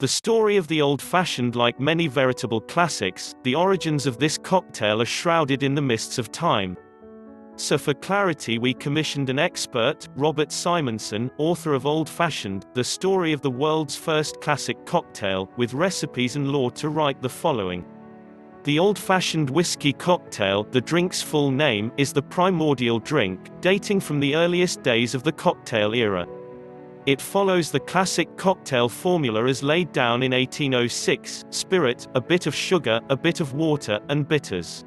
The story of the old-fashioned, like many veritable classics, the origins of this cocktail are shrouded in the mists of time. So for clarity we commissioned an expert, Robert Simonson, author of Old Fashioned, the story of the world's first classic cocktail, with recipes and lore to write the following. The old-fashioned whiskey cocktail, the drink's full name, is the primordial drink, dating from the earliest days of the cocktail era. It follows the classic cocktail formula as laid down in 1806, spirit, a bit of sugar, a bit of water, and bitters.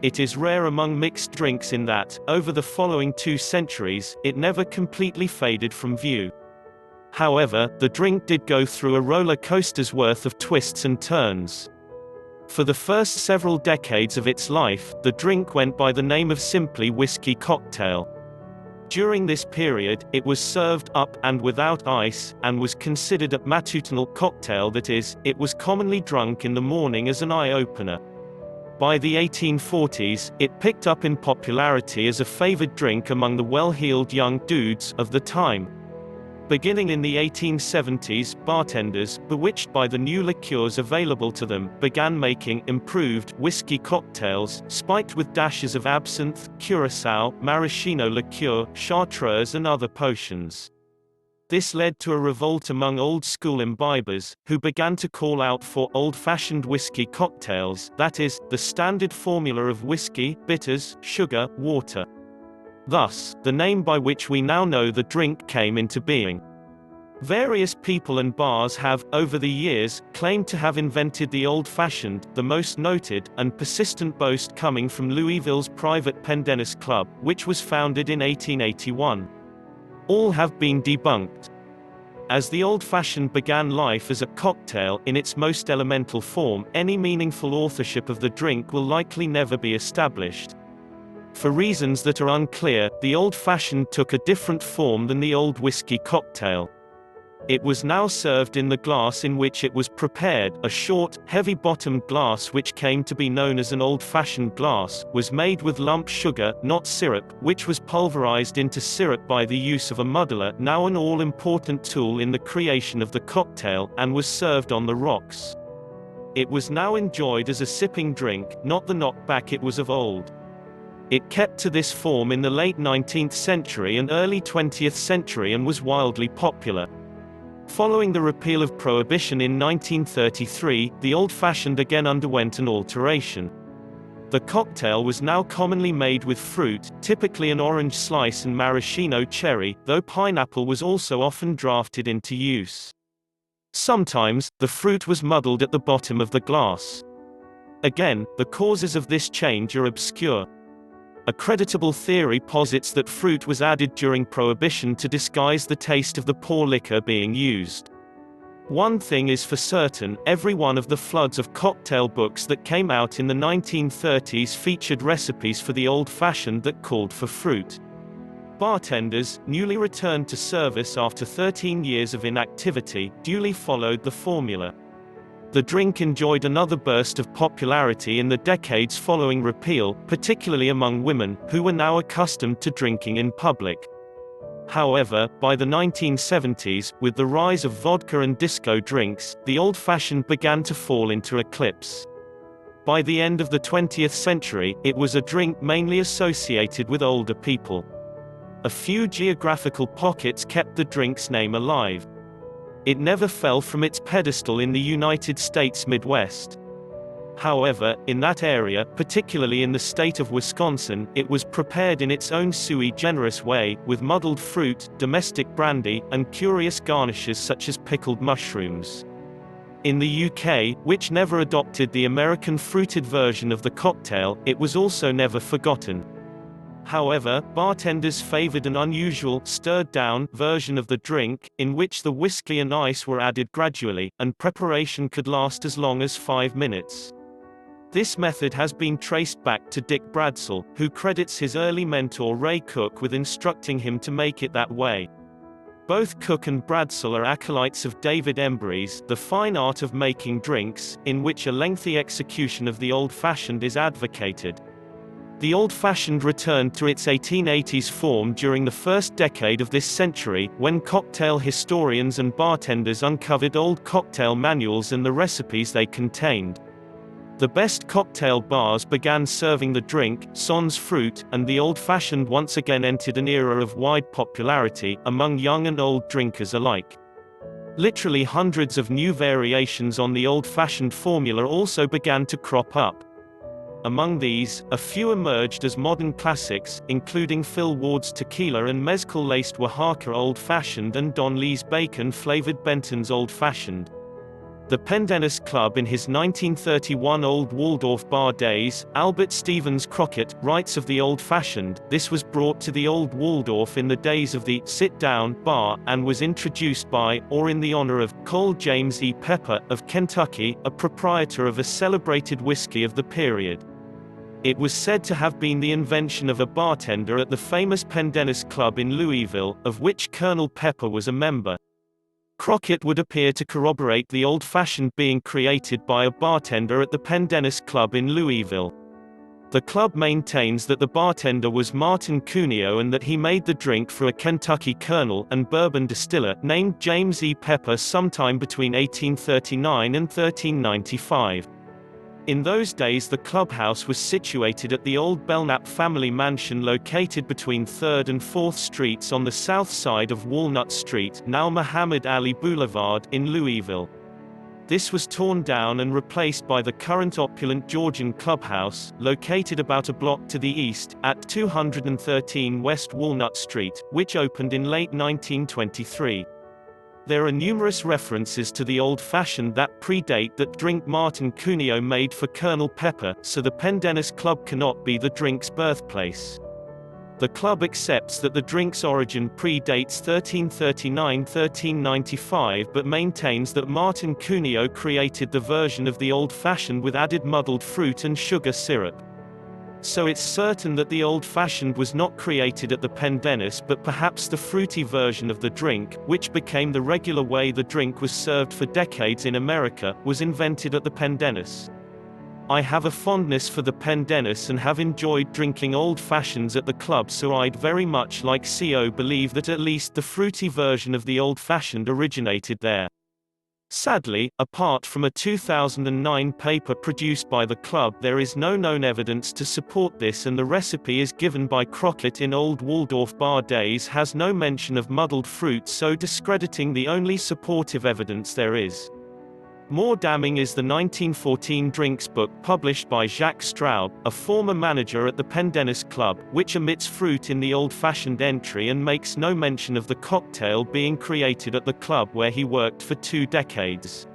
It is rare among mixed drinks in that, over the following 2 centuries, it never completely faded from view. However, the drink did go through a roller coaster's worth of twists and turns. For the first several decades of its life, the drink went by the name of simply whiskey cocktail. During this period, it was served up, and without ice, and was considered a matutinal cocktail, that is, it was commonly drunk in the morning as an eye-opener. By the 1840s, it picked up in popularity as a favored drink among the well-heeled young dudes of the time. Beginning in the 1870s, bartenders, bewitched by the new liqueurs available to them, began making improved whiskey cocktails, spiked with dashes of absinthe, curacao, maraschino liqueur, chartreuse and other potions. This led to a revolt among old-school imbibers, who began to call out for old-fashioned whiskey cocktails, that is, the standard formula of whiskey, bitters, sugar, water. Thus, the name by which we now know the drink came into being. Various people and bars have, over the years, claimed to have invented the old-fashioned, the most noted, and persistent boast coming from Louisville's private Pendennis Club, which was founded in 1881. All have been debunked. As the old-fashioned began life as a cocktail in its most elemental form, any meaningful authorship of the drink will likely never be established. For reasons that are unclear, the old-fashioned took a different form than the old whiskey cocktail. It was now served in the glass in which it was prepared. A short, heavy-bottomed glass which came to be known as an old-fashioned glass, was made with lump sugar, not syrup, which was pulverized into syrup by the use of a muddler, now an all-important tool in the creation of the cocktail, and was served on the rocks. It was now enjoyed as a sipping drink, not the knockback it was of old. It kept to this form in the late 19th century and early 20th century and was wildly popular. Following the repeal of Prohibition in 1933, the old-fashioned again underwent an alteration. The cocktail was now commonly made with fruit, typically an orange slice and maraschino cherry, though pineapple was also often drafted into use. Sometimes, the fruit was muddled at the bottom of the glass. Again, the causes of this change are obscure. A creditable theory posits that fruit was added during Prohibition to disguise the taste of the poor liquor being used. One thing is for certain, every one of the floods of cocktail books that came out in the 1930s featured recipes for the old-fashioned that called for fruit. Bartenders, newly returned to service after 13 years of inactivity, duly followed the formula. The drink enjoyed another burst of popularity in the decades following repeal, particularly among women, who were now accustomed to drinking in public. However, by the 1970s, with the rise of vodka and disco drinks, the old-fashioned began to fall into eclipse. By the end of the 20th century, it was a drink mainly associated with older people. A few geographical pockets kept the drink's name alive. It never fell from its pedestal in the United States Midwest. However, in that area, particularly in the state of Wisconsin, it was prepared in its own sui generis way, with muddled fruit, domestic brandy, and curious garnishes such as pickled mushrooms. In the UK, which never adopted the American fruited version of the cocktail, it was also never forgotten. However, bartenders favored an unusual, stirred-down version of the drink, in which the whiskey and ice were added gradually, and preparation could last as long as 5 minutes. This method has been traced back to Dick Bradsell, who credits his early mentor Ray Cooke with instructing him to make it that way. Both Cooke and Bradsell are acolytes of David Embry's The Fine Art of Making Drinks, in which a lengthy execution of the old-fashioned is advocated. The old-fashioned returned to its 1880s form during the first decade of this century, when cocktail historians and bartenders uncovered old cocktail manuals and the recipes they contained. The best cocktail bars began serving the drink, sans fruit, and the old-fashioned once again entered an era of wide popularity, among young and old drinkers alike. Literally hundreds of new variations on the old-fashioned formula also began to crop up. Among these, a few emerged as modern classics, including Phil Ward's Tequila and Mezcal-laced Oaxaca Old Fashioned and Don Lee's bacon-flavored Benton's Old Fashioned. The Pendennis Club in his 1931 Old Waldorf bar days, Albert Stevens Crockett, writes of the Old Fashioned, this was brought to the Old Waldorf in the days of the sit-down bar, and was introduced by, or in the honor of, Col James E. Pepper, of Kentucky, a proprietor of a celebrated whiskey of the period. It was said to have been the invention of a bartender at the famous Pendennis Club in Louisville, of which Colonel Pepper was a member. Crockett would appear to corroborate the old-fashioned being created by a bartender at the Pendennis Club in Louisville. The club maintains that the bartender was Martin Cuneo and that he made the drink for a Kentucky colonel and bourbon distiller named James E. Pepper sometime between 1839 and 1395. In those days the clubhouse was situated at the old Belknap family mansion located between 3rd and 4th Streets on the south side of Walnut Street, now Muhammad Ali Boulevard, in Louisville. This was torn down and replaced by the current opulent Georgian clubhouse, located about a block to the east, at 213 West Walnut Street, which opened in late 1923. There are numerous references to the old-fashioned that predate that drink Martin Cuneo made for Colonel Pepper, so the Pendennis Club cannot be the drink's birthplace. The club accepts that the drink's origin predates 1339–1395 but maintains that Martin Cuneo created the version of the old-fashioned with added muddled fruit and sugar syrup. So it's certain that the old-fashioned was not created at the Pendennis but perhaps the fruity version of the drink, which became the regular way the drink was served for decades in America, was invented at the Pendennis. I have a fondness for the Pendennis and have enjoyed drinking old-fashions at the club, so I'd very much like to believe that at least the fruity version of the old-fashioned originated there. Sadly, apart from a 2009 paper produced by the club, there is no known evidence to support this, and the recipe as given by Crockett in Old Waldorf bar days has no mention of muddled fruit, so discrediting the only supportive evidence there is. More damning is the 1914 drinks book published by Jacques Straub, a former manager at the Pendennis Club, which omits fruit in the old-fashioned entry and makes no mention of the cocktail being created at the club where he worked for 2 decades.